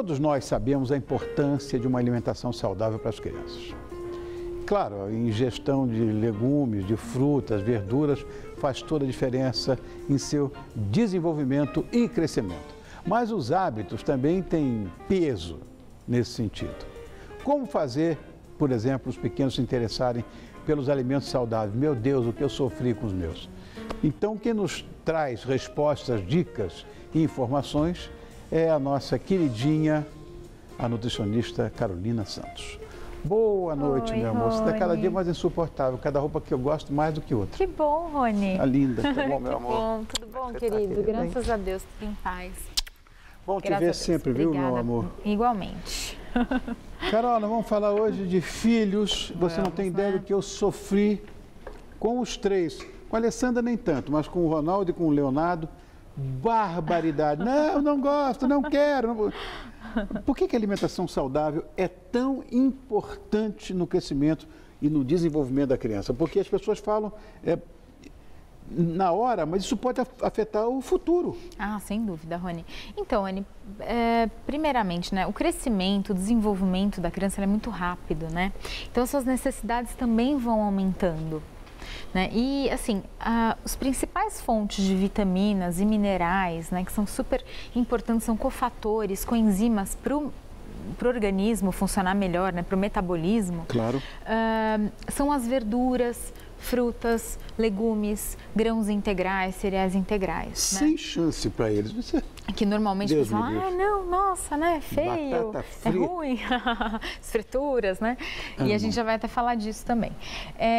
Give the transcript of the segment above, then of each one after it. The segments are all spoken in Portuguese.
Todos nós sabemos a importância de uma alimentação saudável para as crianças. Claro, a ingestão de legumes, de frutas, verduras faz toda a diferença em seu desenvolvimento e crescimento. Mas os hábitos também têm peso nesse sentido. Como fazer, por exemplo, os pequenos se interessarem pelos alimentos saudáveis? Meu Deus, o que eu sofri com os meus. Então, quem nos traz respostas, dicas e informações é a nossa queridinha, a nutricionista Carolina Santos. Boa noite, meu amor. Você está cada dia mais insuportável, cada roupa que eu gosto mais do que outra. Que bom, Rony. Tá linda, tá bom, meu amor? Bom, tudo bom, querido? Graças a Deus, tudo em paz. Bom te ver sempre, viu, meu amor? Igualmente. Carol, nós vamos falar hoje de filhos. Você não tem ideia do que eu sofri com os três. Com a Alessandra nem tanto, mas com o Ronaldo e com o Leonardo, barbaridade. Não, não gosto, não quero. Não... Por que a alimentação saudável é tão importante no crescimento e no desenvolvimento da criança? Porque as pessoas falam na hora, mas isso pode afetar o futuro. Ah, sem dúvida, Rony. Então, Rony, primeiramente, né, o crescimento, o desenvolvimento da criança é muito rápido, né? Então, suas necessidades também vão aumentando. Né? E, assim, as principais fontes de vitaminas e minerais, né, que são super importantes, são cofatores, coenzimas para o organismo funcionar melhor, né, para o metabolismo. Claro. São as verduras, frutas, legumes, grãos integrais, cereais integrais. Sem né? chance para eles. Você... Que normalmente Deus falam, não, nossa, né, feio, é ruim, as frituras, né? E a gente já vai até falar disso também.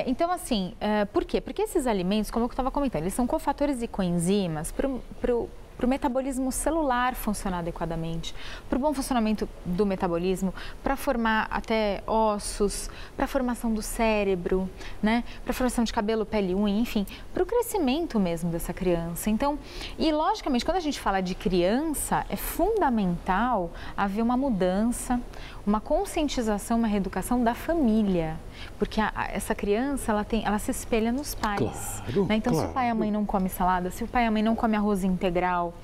Então, assim, por quê? Porque esses alimentos, como eu estava comentando, eles são cofatores e coenzimas para o metabolismo celular funcionar adequadamente, para o bom funcionamento do metabolismo, para formar até ossos, para a formação do cérebro, né? Para a formação de cabelo, pele, unha, enfim, para o crescimento mesmo dessa criança. Então, e logicamente, quando a gente fala de criança, é fundamental haver uma mudança, uma conscientização, uma reeducação da família, porque essa criança, ela se espelha nos pais. Claro, né? Então, claro. Se o pai e a mãe não comem salada, se o pai e a mãe não comem arroz integral,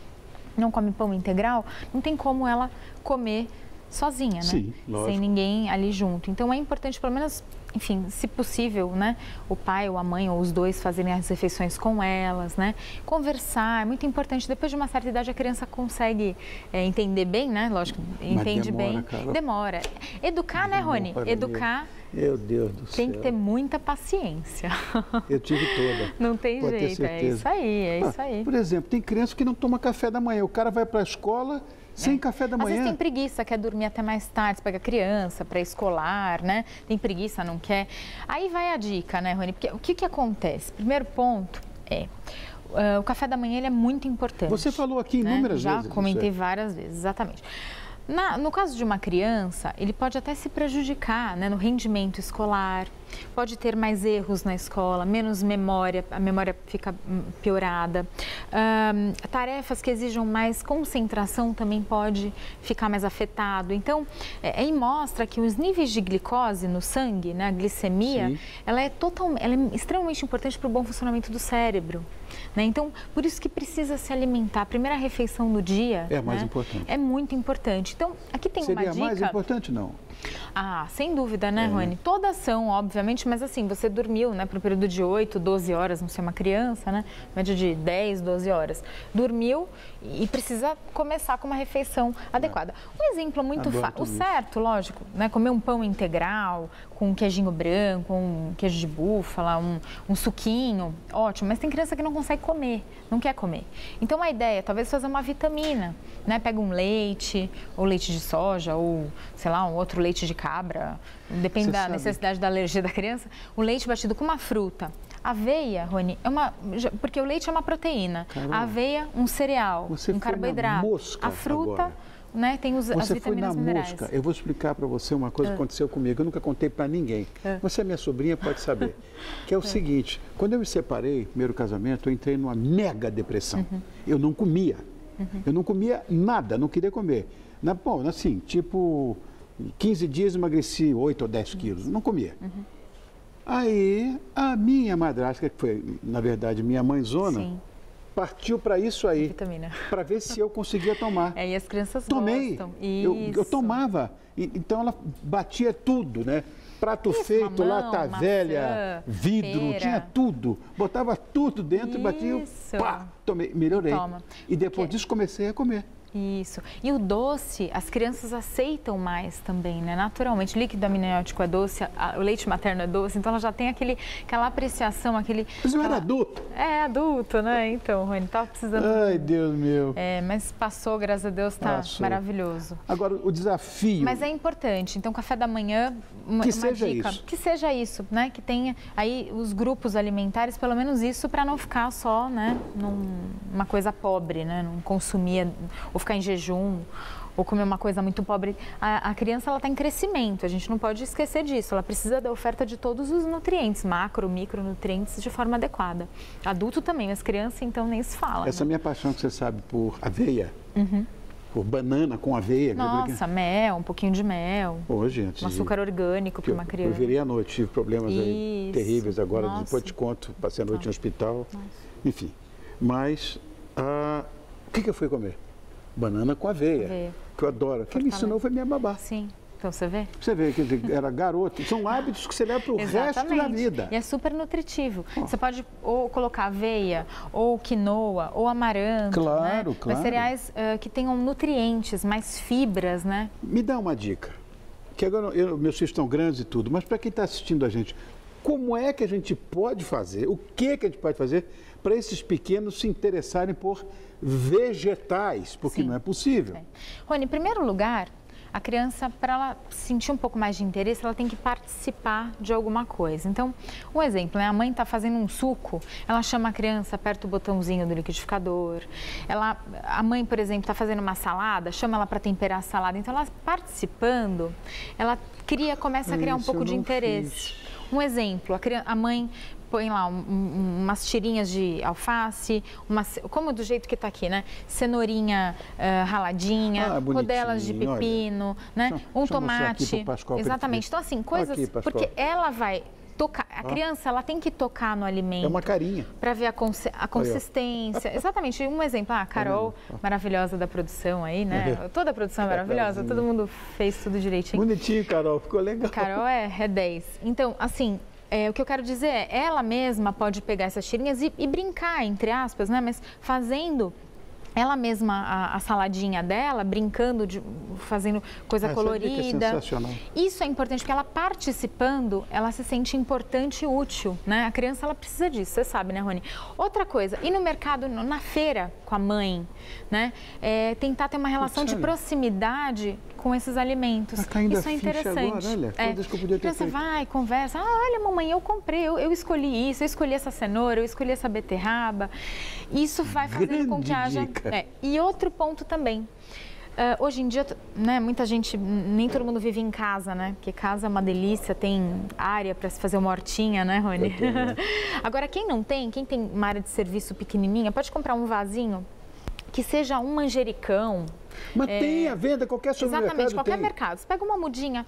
não come pão integral, não tem como ela comer sozinha, né? Sim, lógico. Sem ninguém ali junto. Então é importante, pelo menos, enfim, se possível, né? O pai ou a mãe ou os dois fazerem as refeições com elas, né? Conversar, é muito importante. Depois de uma certa idade a criança consegue entender bem, né? Lógico, entende bem. Cara. Demora. Educar, né, Rony? Educar. Meu Deus do céu. Tem que ter muita paciência. Eu tive toda. Não tem Pode jeito, ter certeza. é isso aí. Por exemplo, tem criança que não toma café da manhã. O cara vai para a escola sem café da manhã. Às vezes tem preguiça, quer dormir até mais tarde, pega a criança, pré-escolar, né? Tem preguiça, não quer. Aí vai a dica, né, Rony? Porque o que acontece? Primeiro ponto o café da manhã ele é muito importante. Você falou aqui inúmeras vezes. Já comentei várias vezes, exatamente. No caso de uma criança, ele pode até se prejudicar, né, no rendimento escolar, pode ter mais erros na escola, menos memória, a memória fica piorada. Tarefas que exijam mais concentração também pode ficar mais afetado. Então, aí mostra que os níveis de glicose no sangue, né, a glicemia, ela é extremamente importante para o bom funcionamento do cérebro. Né? Então, por isso que precisa se alimentar. A primeira refeição do dia é a mais importante. É muito importante. Então, aqui tem uma dica. Seria mais importante, não? Ah, sem dúvida, né, Rony? Todas são, obviamente, mas assim, você dormiu, né, para um período de 8, 12 horas, não sei, uma criança, né, média de 10, 12 horas. Dormiu e precisa começar com uma refeição adequada. Um exemplo muito fácil, o certo, lógico, né, comer um pão integral, com um queijinho branco, um queijo de búfala, um suquinho, ótimo, mas tem criança que não consegue comer, não quer comer. Então, a ideia é talvez fazer uma vitamina, né, pega um leite, ou leite de soja, ou, sei lá, um outro leite de cabra, depende da necessidade da alergia da criança, o leite batido com uma fruta. Aveia, Rony, porque o leite é uma proteína. A aveia, um cereal, um carboidrato. A fruta, né, tem as vitaminas minerais. Mosca. Eu vou explicar para você uma coisa que aconteceu comigo. Eu nunca contei para ninguém. Você é minha sobrinha, pode saber. Que é o seguinte, quando eu me separei, primeiro casamento, eu entrei numa mega depressão. Eu não comia. Eu não comia nada, não queria comer. Bom, assim, tipo... 15 dias emagreci 8 ou 10 quilos, não comia. Aí, a minha madrasta, que foi, na verdade, minha mãezona, partiu para isso aí. Vitamina. Para ver se eu conseguia tomar. E as crianças Tomei. gostam. Eu tomava. Então ela batia tudo, né? Prato feito, mamão, lata maçã, velha, vidro, pera. tinha tudo. Botava tudo dentro e batia, pá, tomei, melhorei. Toma. E depois disso comecei a comer. Isso. E o doce, as crianças aceitam mais também, né? Naturalmente, o líquido amniótico é doce, o leite materno é doce, então ela já tem aquela apreciação, Mas eu era adulto. É, adulto, né? Então, Rony, tava precisando... Ai, Deus meu. Mas passou, graças a Deus, tá maravilhoso. Agora, o desafio... Mas é importante, então, café da manhã, uma seja dica, isso. que seja isso, né? Que tenha aí os grupos alimentares, pelo menos isso, para não ficar só, né? Numa coisa pobre, né? Não consumir, ou ficar em jejum, ou comer uma coisa muito pobre. A criança, ela está em crescimento, a gente não pode esquecer disso. Ela precisa da oferta de todos os nutrientes, macro, micronutrientes, de forma adequada. Adulto também, mas criança, então, nem se fala. Essa minha paixão, que você sabe, por aveia, por banana com aveia. Nossa, mel, um pouquinho de mel. Hoje, antes um açúcar orgânico para uma criança. Eu virei à noite, tive problemas aí terríveis agora, Nossa. depois te conto, passei a noite no hospital, enfim. Mas, o que eu fui comer? Banana com aveia, que eu adoro. Quem me ensinou foi minha babá. Sim. Então, você vê? Você vê, quer dizer, era garoto. São hábitos que você leva para o resto da vida. E é super nutritivo. Você pode ou colocar aveia, ou quinoa, ou amaranto. Claro, né? claro. Mas cereais que tenham nutrientes, mais fibras, né? Me dá uma dica. Que agora, meus filhos estão grandes e tudo, mas para quem está assistindo a gente, como é que a gente pode fazer, o que a gente pode fazer para esses pequenos se interessarem por vegetais? Porque não é possível. Rony, em primeiro lugar, a criança, para ela sentir um pouco mais de interesse, ela tem que participar de alguma coisa. Então, um exemplo, né? A mãe está fazendo um suco, ela chama a criança, aperta o botãozinho do liquidificador. A mãe, por exemplo, está fazendo uma salada, chama ela para temperar a salada. Então, ela participando, ela começa a criar um pouco de interesse. Um exemplo, a mãe põe lá umas tirinhas de alface, como do jeito que está aqui, né? Cenourinha raladinha, rodelas de pepino, né? Um tomate. Exatamente. Então, assim, coisas... Porque ela vai tocar. A criança, ela tem que tocar no alimento. É uma carinha. Para ver a consistência. Exatamente. Um exemplo, a Carol, maravilhosa da produção aí, né? Toda a produção é maravilhosa, todo mundo fez tudo direitinho. Bonitinho, Carol, ficou legal. Carol é 10. Então, assim, o que eu quero dizer é, ela mesma pode pegar essas tirinhas e brincar, entre aspas, né? Mas fazendo ela mesma, a saladinha dela, brincando, fazendo coisa colorida. É sensacional. Isso é importante, porque ela participando, ela se sente importante e útil, né? A criança, ela precisa disso, você sabe, né, Rony? Outra coisa, ir no mercado, na feira com a mãe, né? Tentar ter uma relação de proximidade com esses alimentos. Isso é interessante. Agora, olha, coisas que eu podia ter feito. Você vai, conversa, olha, mamãe, eu comprei, eu escolhi isso, eu escolhi essa cenoura, eu escolhi essa beterraba. Isso vai fazendo com que haja... E outro ponto também. Hoje em dia, né, muita gente, nem todo mundo vive em casa, né? Porque casa é uma delícia, tem área para se fazer uma hortinha, né, Rony? Agora, quem não tem, quem tem uma área de serviço pequenininha, pode comprar um vasinho que seja um manjericão. Mas tem à venda, qualquer supermercado. Exatamente, qualquer mercado. Você pega uma mudinha,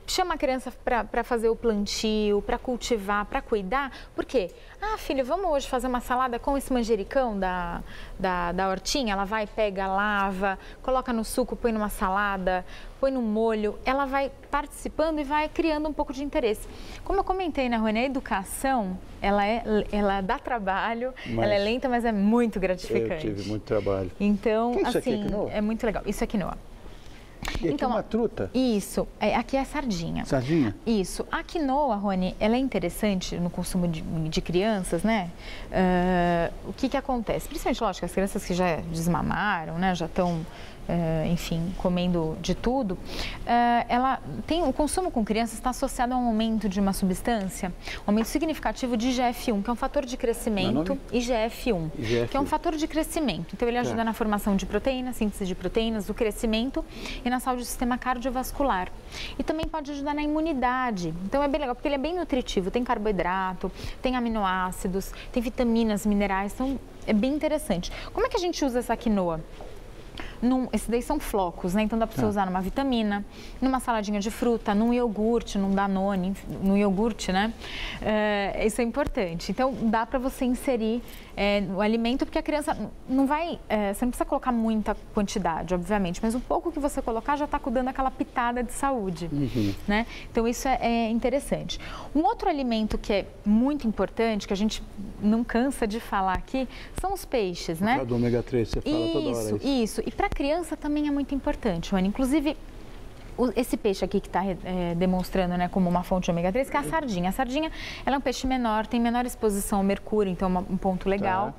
chama a criança para fazer o plantio, para cultivar, para cuidar. Por quê? Filho, vamos hoje fazer uma salada com esse manjericão da hortinha? Ela vai, pega, lava, coloca no suco, põe numa salada, põe no molho. Ela vai participando e vai criando um pouco de interesse. Como eu comentei, né, Rony? A educação, ela dá trabalho, ela é lenta, mas é muito gratificante. Eu tive muito trabalho. Então, que isso assim, aqui, é muito legal. Isso é quinoa. E aqui uma truta? Isso, aqui é sardinha. Sardinha? Isso. A quinoa, Rony, ela é interessante no consumo de crianças, né? O que acontece? Principalmente, lógico, as crianças que já desmamaram, né? Já estão, enfim, comendo de tudo. O consumo com crianças está associado a um aumento de uma substância, um aumento significativo de IGF-1, que é um fator de crescimento, IGF-1, que é um fator de crescimento. Então, ele ajuda na formação de proteínas, síntese de proteínas, o crescimento e na saúde do sistema cardiovascular. E também pode ajudar na imunidade. Então, é bem legal, porque ele é bem nutritivo, tem carboidrato, tem aminoácidos, tem vitaminas, minerais, então é bem interessante. Como é que a gente usa essa quinoa? esses daí são flocos, né? Então dá para você usar numa vitamina, numa saladinha de fruta, num iogurte, num Danone, no iogurte, né? Isso é importante. Então dá para você inserir o alimento, porque a criança não vai, você não precisa colocar muita quantidade, obviamente, mas o pouco que você colocar já está dando aquela pitada de saúde, né? Então isso é interessante. Um outro alimento que é muito importante, que a gente não cansa de falar aqui, são os peixes, né? Do ômega 3, você fala toda hora isso. E para a criança também é muito importante, Rony. Inclusive, esse peixe aqui que está demonstrando, né, como uma fonte de ômega 3, que é a sardinha. A sardinha, ela é um peixe menor, tem menor exposição ao mercúrio, então é um ponto legal.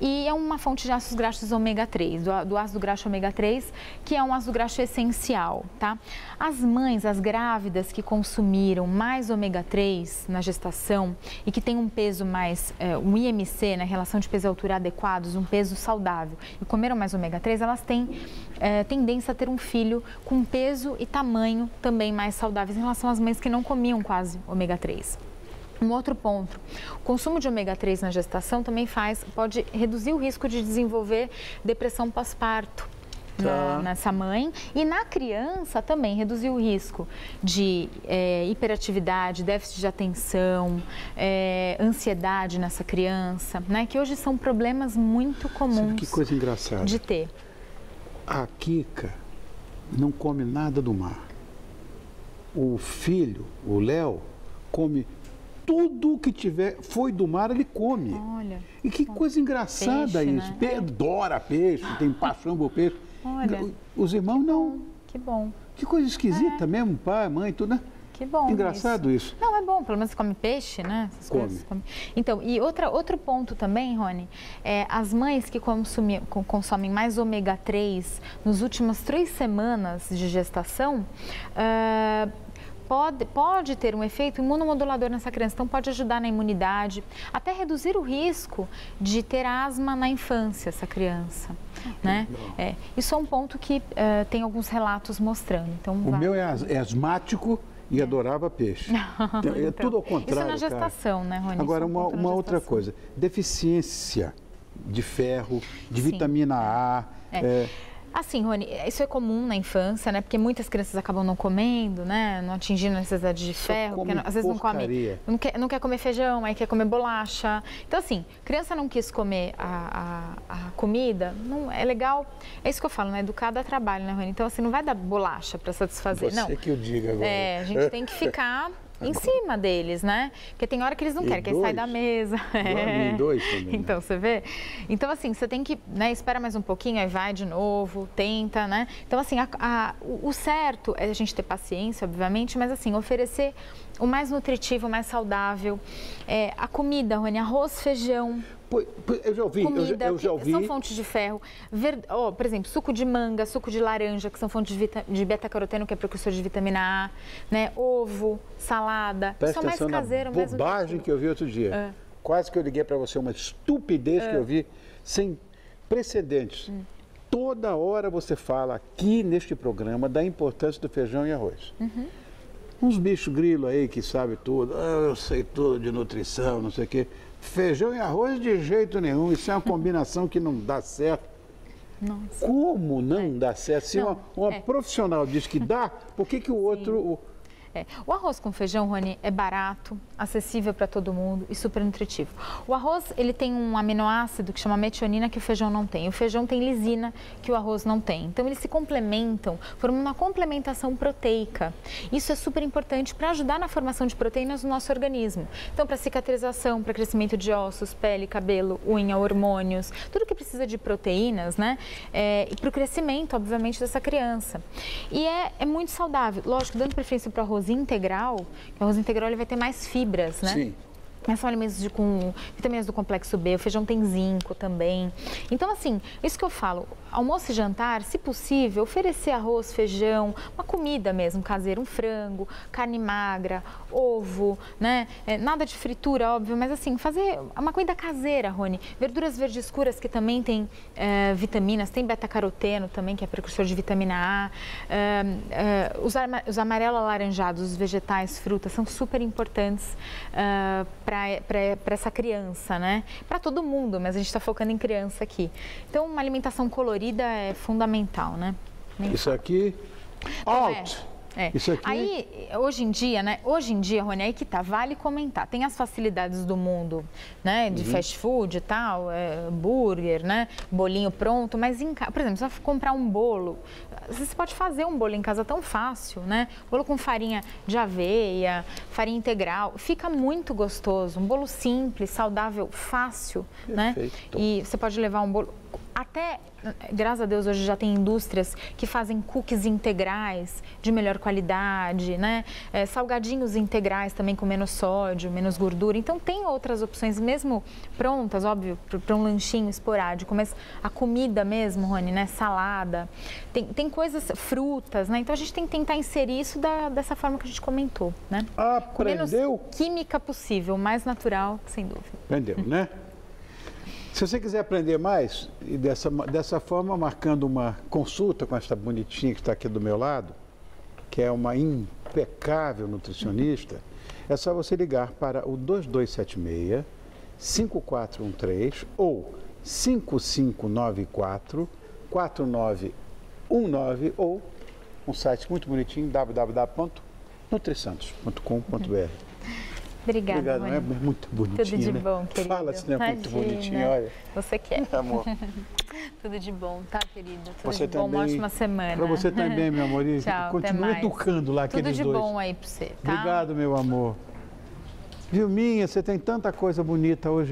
E é uma fonte de ácidos graxos ômega 3, do ácido graxo ômega 3, que é um ácido graxo essencial, tá? As mães, as grávidas que consumiram mais ômega 3 na gestação e que têm um peso mais, um IMC, né, relação de peso e altura adequados, um peso saudável, e comeram mais ômega 3, elas têm tendência a ter um filho com peso e tamanho também mais saudáveis em relação às mães que não comiam quase ômega 3. Um outro ponto, o consumo de ômega 3 na gestação também pode reduzir o risco de desenvolver depressão pós-parto nessa mãe, e na criança também reduzir o risco de hiperatividade, déficit de atenção, ansiedade nessa criança, né? Que hoje são problemas muito comuns. Sabe que coisa engraçada de ter. A Kika não come nada do mar. O filho, o Léo, come tudo que foi do mar, ele come. Olha. E que coisa engraçada peixe, isso. Né? Adora peixe, tem paixão por peixe. Olha. Os irmãos não. Que bom. Que coisa esquisita mesmo, pai, mãe, tudo, né? Que bom. Engraçado isso. Não, é bom, pelo menos come peixe, né? Essas coisas. Então, e outro ponto também, Rony, as mães que consomem mais ômega 3 nas últimas 3 semanas de gestação, pode ter um efeito imunomodulador nessa criança, então pode ajudar na imunidade, até reduzir o risco de ter asma na infância, essa criança, né? Isso é um ponto que tem alguns relatos mostrando. Então, o meu é asmático e adorava peixe. É tudo ao contrário. Isso na gestação, né, Rony? Agora, uma outra coisa, deficiência de ferro, de vitamina A. Assim, Rony, isso é comum na infância, né? Porque muitas crianças acabam não comendo, né? Não atingindo a necessidade de ferro, porque às vezes não quer comer feijão, aí quer comer bolacha. Então, assim, criança não quis comer a comida, não é legal. É isso que eu falo, né? Educar dá trabalho, né, Rony? Então, assim, não vai dar bolacha para satisfazer, não. Você que eu diga agora. A gente tem que ficar em cima deles, né? Porque tem hora que eles não querem, querem sair da mesa. Dois também, então, você vê? Então, assim, você tem que, né, espera mais um pouquinho, aí vai de novo, tenta, né? Então, assim, o certo é a gente ter paciência, obviamente, mas, assim, oferecer o mais nutritivo, o mais saudável. A comida, Rony, arroz, feijão. Eu já ouvi, comida, eu já ouvi. São fontes de ferro. Por exemplo, suco de manga, suco de laranja, que são fontes de beta-caroteno, que é precursor de vitamina A, né? Ovo, salada. Presta mais atenção caseiro, na mais bobagem que eu vi outro dia. Quase que eu liguei para você, uma estupidez que eu vi, sem precedentes. Toda hora você fala aqui neste programa da importância do feijão e arroz. Uns bichos grilo aí que sabem tudo, eu sei tudo de nutrição, não sei o quê. Feijão e arroz de jeito nenhum, isso é uma combinação que não dá certo. Nossa. Como não dá certo? Se uma profissional diz que dá, por que o outro... O arroz com feijão, Rony, é barato, acessível para todo mundo e super nutritivo. O arroz, ele tem um aminoácido que chama metionina que o feijão não tem. O feijão tem lisina que o arroz não tem. Então, eles se complementam, formam uma complementação proteica. Isso é super importante para ajudar na formação de proteínas no nosso organismo. Então, para cicatrização, para crescimento de ossos, pele, cabelo, unha, hormônios, tudo que precisa de proteínas, né? E para o crescimento, obviamente, dessa criança. E é muito saudável. Lógico, dando preferência para o arroz integral, o arroz integral ele vai ter mais fibras, né? Sim. Mas são alimentos com vitaminas do complexo B, o feijão tem zinco também. Então, assim, isso que eu falo, almoço e jantar, se possível, oferecer arroz, feijão, uma comida mesmo caseira, um frango, carne magra, ovo, né? Nada de fritura, óbvio, mas assim, fazer uma comida caseira, Rony. Verduras verdes escuras que também tem vitaminas, tem beta-caroteno também, que é precursor de vitamina A. Os amarelo alaranjados, os vegetais, frutas, são super importantes para para essa criança, né? Para todo mundo, mas a gente está focando em criança aqui. Então, uma alimentação colorida é fundamental, né? Isso aqui, out! Isso aqui... Aí, hoje em dia, Rony, aí que tá, vale comentar. Tem as facilidades do mundo, né? De fast food e tal, burger, né? Bolinho pronto, mas por exemplo, se você comprar um bolo, você pode fazer um bolo em casa tão fácil, né? Bolo com farinha de aveia, farinha integral, fica muito gostoso. Um bolo simples, saudável, fácil, né? E você pode levar um bolo... Até, graças a Deus, hoje já tem indústrias que fazem cookies integrais de melhor qualidade, né? Salgadinhos integrais também com menos sódio, menos gordura. Então, tem outras opções, mesmo prontas, óbvio, para um lanchinho esporádico, mas a comida mesmo, Rony, né? Salada, tem coisas, frutas, né? Então, a gente tem que tentar inserir isso dessa forma que a gente comentou, né? Com menos química possível, mais natural, sem dúvida. Aprendeu, né? Se você quiser aprender mais, e dessa forma, marcando uma consulta com essa bonitinha que está aqui do meu lado, que é uma impecável nutricionista, é só você ligar para o 2276-5413 ou 5594-4919 ou um site muito bonitinho, www.nutrisantos.com.br. Obrigada, obrigado, não é muito bonitinho, tudo de bom, querido. Fala se não é muito bonitinho, olha. Você quer. Amor. Tudo de bom, tá, querido? Tudo você de bom, uma ótima semana. Para você também, meu amor. E tchau, continue educando lá aqueles dois. Tudo de bom aí para você, tá? Obrigado, meu amor. Vilminha, você tem tanta coisa bonita hoje.